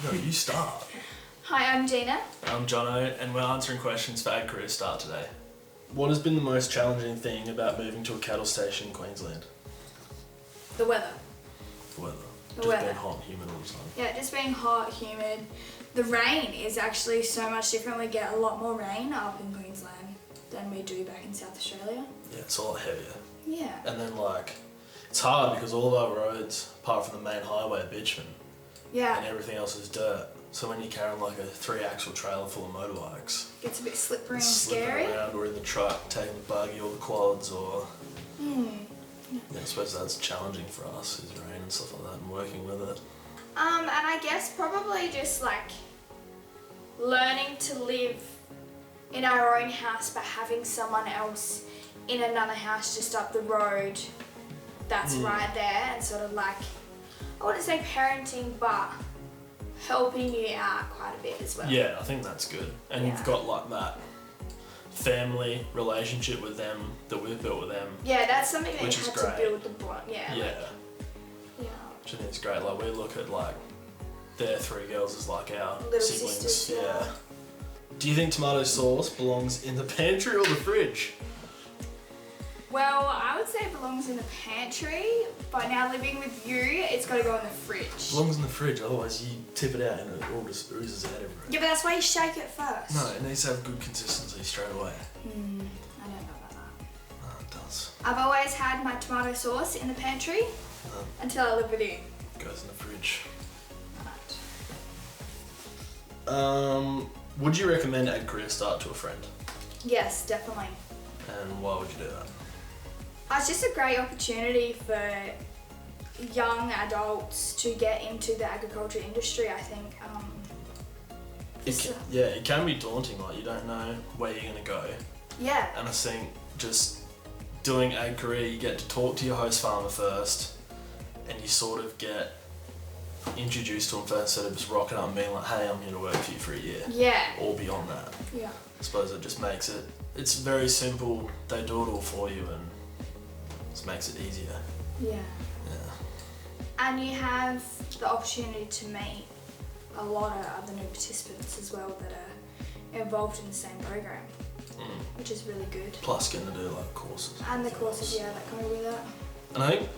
No, you start. Hi, I'm Gena. I'm Jono, and we're answering questions for Ag Career Start today. What has been the most challenging thing about moving to a cattle station in Queensland? The weather. The weather. The Just weather. being hot and humid all the time. Yeah, just being hot, humid. The rain is actually so much different. We get a lot more rain up in Queensland than we do back in South Australia. Yeah, it's a lot heavier. Yeah. And then it's hard because all of our roads, apart from the main highway, are bitumen. And Yeah. everything else is dirt. So when you're carrying a 3-axle trailer full of motorbikes, Gets a bit slippery and slipping scary. around or in the truck, taking the buggy or the quads or... Hmm. Yeah, I suppose that's challenging for us, is rain and stuff like that and working with it. And I guess probably just learning to live in our own house but having someone else in another house just up the road that's right there, and sort of I wouldn't say parenting, but helping you out quite a bit as well. Yeah, I think that's good. And Yeah. you've got that family relationship with them that we've built with them. Yeah, that's something that Which you is have great. to build the bond. Yeah. Yeah, Yeah. which I think is great. We look at their 3 girls as our Little siblings. sisters, yeah. Do you think tomato sauce belongs in the pantry or the fridge? Well, I would say it belongs in the pantry, but now living with you, it's got to go in the fridge. Belongs in the fridge, otherwise you tip it out and it all just oozes out everywhere. Yeah, but that's why you shake it first. No, it needs to have good consistency straight away. I don't know about that. No, it does. I've always had my tomato sauce in the pantry No, until I live with you. it goes in the fridge. Right. Would you recommend Ag Career Start to a friend? Yes, definitely. And why would you do that? It's just a great opportunity for young adults to get into the agriculture industry, I think. It can be daunting, you don't know where you're going to go. Yeah. And I think just doing Ag Career, you get to talk to your host farmer first, and you sort of get introduced to them first instead of just rocking up and being like, hey, I'm here to work for you for a year. Yeah. Or beyond that. Yeah. I suppose it just makes it's very simple, they do it all for you and just makes it easier. Yeah. Yeah. And you have the opportunity to meet a lot of other new participants as well that are involved in the same program, which is really good. Plus getting to do courses. And the courses, that come with it. And I think,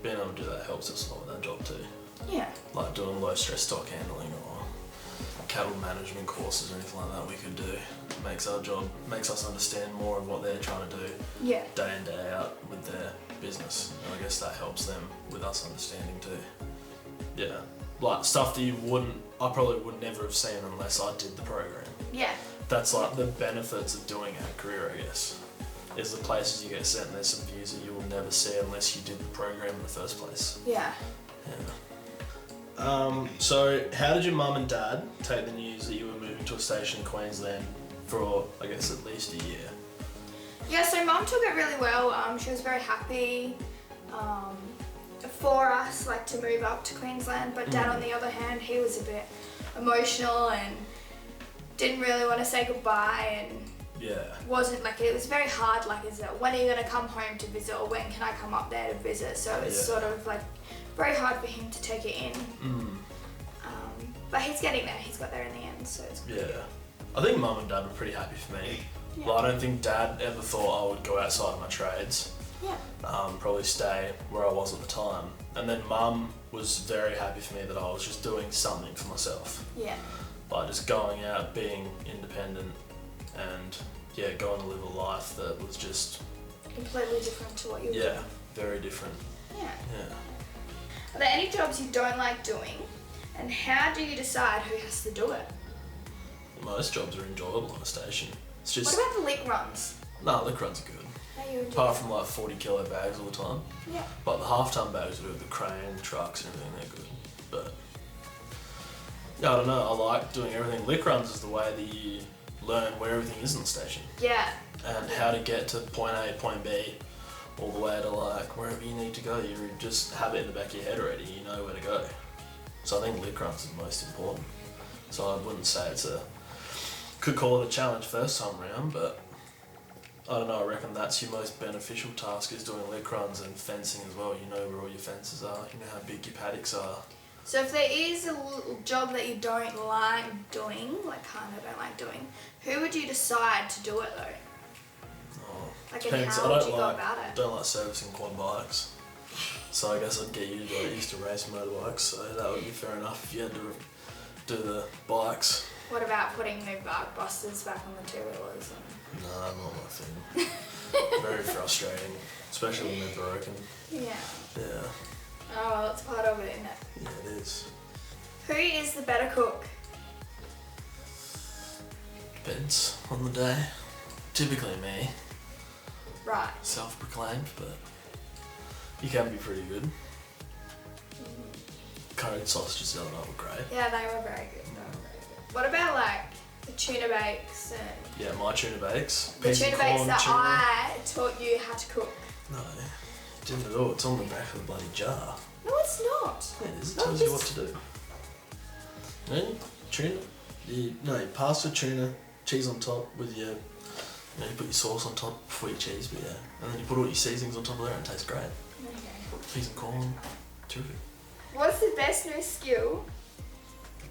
being able to do that helps us a lot with our job too. Yeah. Like doing low stress stock handling or cattle management courses or anything like that we could do. Makes our job, makes us understand more of what they're trying to do day in, day out with their business. And I guess that helps them with us understanding too. Yeah. Stuff that I probably would never have seen unless I did the program. Yeah. That's the benefits of doing a career, I guess. Is the places you get sent, and there's some views that you will never see unless you did the program in the first place. Yeah. Yeah. So how did your mum and dad take the news that you were moving to a station in Queensland for, I guess, at least a year? Yeah, so Mum took it really well. She was very happy for us to move up to Queensland, but Dad on the other hand, he was a bit emotional and didn't really want to say goodbye, and wasn't it was very hard, is it, when are you going to come home to visit, or when can I come up there to visit? So it's sort of very hard for him to take it in. But he's getting there, he's got there in the end, so it's good. Yeah. I think Mum and Dad were pretty happy for me. Yeah. I don't think Dad ever thought I would go outside of my trades. Yeah. Probably stay where I was at the time. And then Mum was very happy for me that I was just doing something for myself. Yeah. Just going out, being independent, and going to live a life that was just completely different to what you were doing. Very different. Yeah. Yeah. Are there any jobs you don't like doing, and how do you decide who has to do it? Most jobs are enjoyable on a station. It's just... What about the lick runs? No, lick runs are good. How you enjoy Apart from 40 kilo bags all the time. Yeah. But the half-ton bags with the crane, the trucks and everything, they're good. But I don't know, I like doing everything. Lick runs is the way that you learn where everything is in the station. Yeah. And how to get to point A, point B, all the way to wherever you need to go. You just have it in the back of your head already, you know where to go. So I think lick runs is most important. So I wouldn't say could call it a challenge first time around, but I don't know, I reckon that's your most beneficial task, is doing lick runs and fencing as well. You know where all your fences are, you know how big your paddocks are. So if there is a job that you don't like doing, like kind of don't like doing, who would you decide to do it though? Oh, like, depends. and how would you go about it? I don't like servicing quad bikes. So I guess I'd get you to get used to race motorbikes, so that would be fair enough if you had to do the bikes. What about putting the busters back on the two-wheelers? No, not my thing. Very frustrating, especially when they're broken. Yeah. Yeah. Oh, well, it's part of it, isn't it? Yeah, it is. Who is the better cook? Depends on the day. Typically me. Right. Self-proclaimed, but you can be pretty good. Curried sausages the other night were great. Yeah, they were very good. What about like the tuna bakes and... Yeah, my tuna bakes. The tuna bakes that I taught you how to cook. No, didn't at all. It's on the back of the bloody jar. No, it's not. Yeah, it is. It tells you what to do. And tuna, you pasta, tuna, cheese on top with your, you put your sauce on top before your cheese, but yeah. And then you put all your seasonings on top of there and it tastes great. Okay. Peas and corn, terrific. What's the best new skill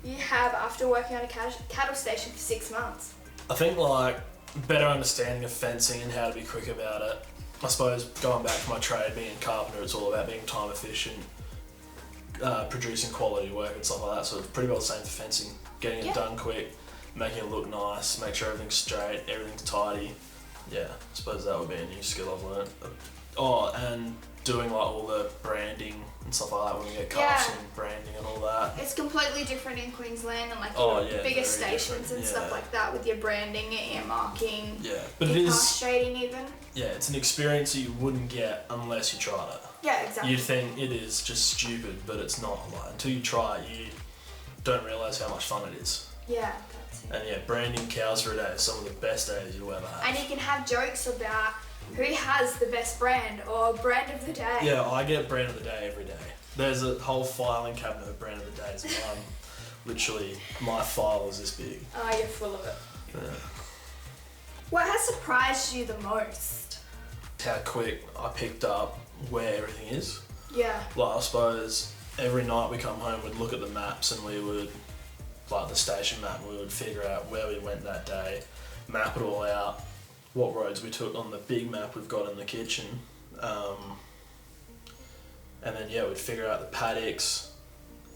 you have after working on a cattle station for 6 months? I think like better understanding of fencing and how to be quick about it. I suppose going back to my trade, being a carpenter, it's all about being time efficient, producing quality work and stuff like that. So it's pretty well the same for fencing. Getting it done quick, making it look nice, make sure everything's straight, everything's tidy. Yeah, I suppose that would be a new skill I've learned. Oh, and doing like all the branding and stuff like that when we get casting, branding and all that. It's completely different in Queensland and like bigger stations and stuff like that with your branding and your marking. Yeah, but your castrating even. Yeah, it's an experience that you wouldn't get unless you tried it. Yeah, exactly. You'd think it is just stupid, but it's not. Like, until you try it, you don't realise how much fun it is. Yeah, that's it. And yeah, branding cows for a day is some of the best days you'll ever have. And you can have jokes about who has the best brand or brand of the day. Yeah, I get brand of the day every day. There's a whole filing cabinet of brand of the days, and literally, my file is this big. Oh, you're full of it. Yeah. What has surprised you the most? How quick I picked up where everything is. Yeah. Like, I suppose every night we come home, we'd look at the maps and we would, like the station map, we would figure out where we went that day, map it all out, what roads we took on the big map we've got in the kitchen. And then, we'd figure out the paddocks,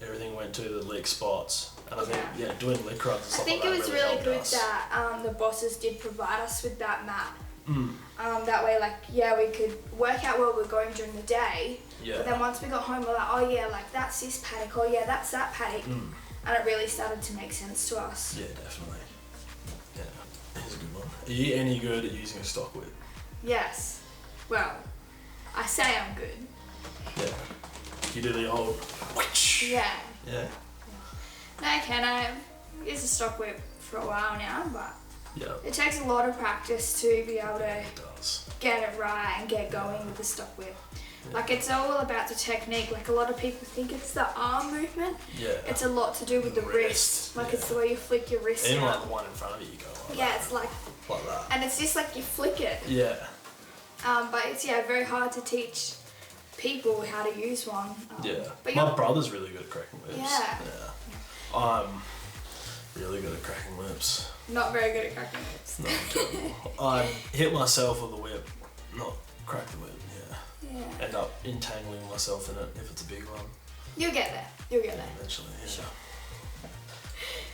everything went to the lick spots. And I think, doing lick runs and stuff like that. I think it was really good that the bosses did provide us with that map. That way, we could work out where we're going during the day. Yeah. But then once we got home, we're like, oh yeah, that's this paddock, oh yeah, that's that paddock. And it really started to make sense to us. Yeah, definitely. Yeah, here's a good one. Are you any good at using a stock whip? Yes. Well, I say I'm good. Yeah. You do the old whoosh. Yeah. Yeah. No, I've used a stock whip for a while now, but it takes a lot of practice to be able to get it right and get going with the stock whip. Yeah. It's all about the technique. A lot of people think it's the arm movement. Yeah. It's a lot to do with the wrist. It's the way you flick your wrist. Even the one in front of you go like that. It's like that. And it's just you flick it. Yeah. But it's very hard to teach people how to use one. But my brother's really good at cracking whips. Yeah. I'm really good at cracking whips. Not very good at cracking whips. No, I'm terrible. I hit myself with a whip, not crack the whip. Yeah. End up entangling myself in it if it's a big one. You'll get there. Eventually, yeah. Sure.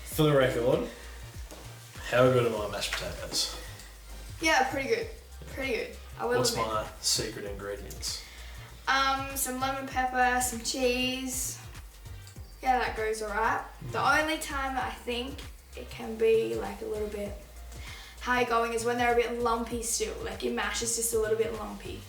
For the record, how good are my mashed potatoes? Yeah, pretty good. Pretty good. I will What's admit. my secret ingredients? Some lemon pepper, some cheese. Yeah, that goes alright. The only time that I think it can be a little bit high going is when they're a bit lumpy still. Your mash is just a little bit lumpy.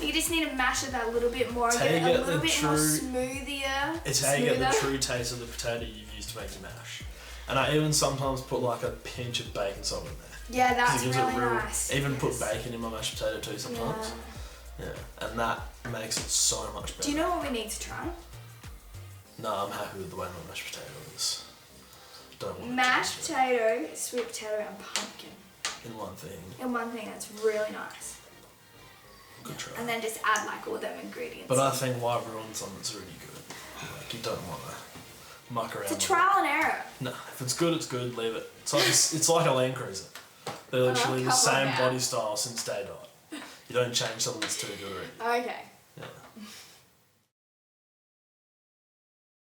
You just need to mash it that little bit more and get it a little bit more smoother. It's how you get the true taste of the potato you've used to make your mash. And I even sometimes put a pinch of baking salt in there. Yeah, that's really nice. Even put bacon in my mashed potato too sometimes. Yeah. And that makes it so much better. Do you know what we need to try? No, I'm happy with the way my mashed potato is. Don't want mashed potato, sweet potato and pumpkin. In one thing. That's really nice. Good try. And then just add all them ingredients. But I think why ruin something that's really good? You don't want to. muck around. It's a trial and error. No, if it's good, it's good. Leave it. It's like a Land Cruiser. They're literally the same body style since day dot. You don't change something that's too good already. Okay.